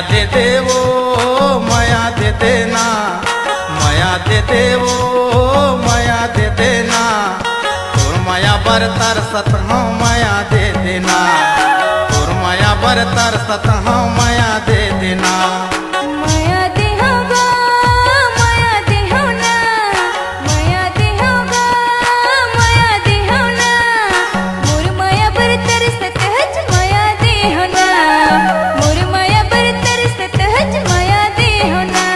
दे देवो माया दे देना, माया दे देवो माया दे देना, तोर माया बर तरसत हूँ माया दे देना, तोर माया बर तरसत हूँ माया दे देना। माया देहोगा माया देहोना, माया देहोगा माया देहोना, मोर माया बर तरसत हज माया देहोना, मोर माया बर तरसत हज माया देहोना।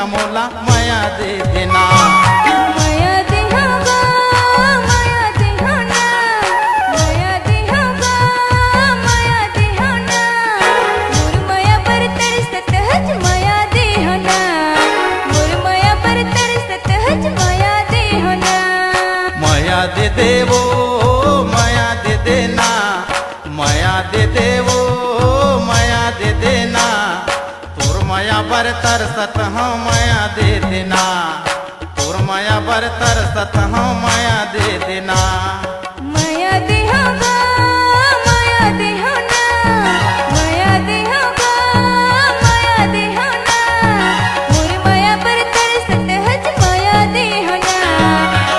मोला माया दे देना, माया देहोगा माया देहोना, माया देहोगा माया देहोना, मोर माया बर तरसत हज माया देहोना, मोर माया बर तरसत हज माया देहोना। माया दे देवो माया दे देना, माया दे देवो माया दे देना, तोर माया बर तरसत हूँ माया दे देना, तोर माया बर तरसत हूँ माया दे देना। माया देहोगा माया देहोना, माया देहोगा माया देहोना, मोर माया बर तरसत हज माया देहोना,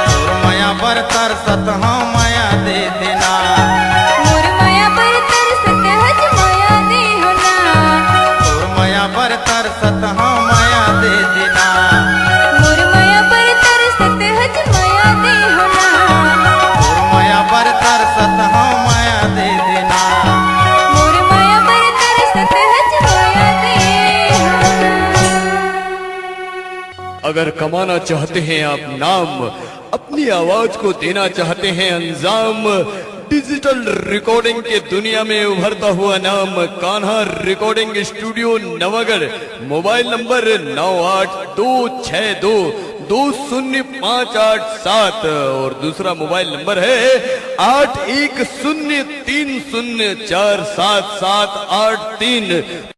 तोर माया बर तरसत हूँ माया दे देना, मोर माया बर तरसत हज माया देहोना, तोर माया बर तरसत हूँ माया दे देना, मोर माया बर तरसत हज माया देहोना, तोर माया बर तरसत हूँ माया दे देना। मोर माया बर तरसत हज माया देहोना। अगर कमाना चाहते हैं आप नाम, अपनी आवाज को देना चाहते हैं अंजाम, डिजिटल रिकॉर्डिंग के दुनिया में उभरता हुआ नाम Kanha recording studio Navagarh. Mobile number 9826220587 और दूसरा मोबाइल नंबर है 8103047783।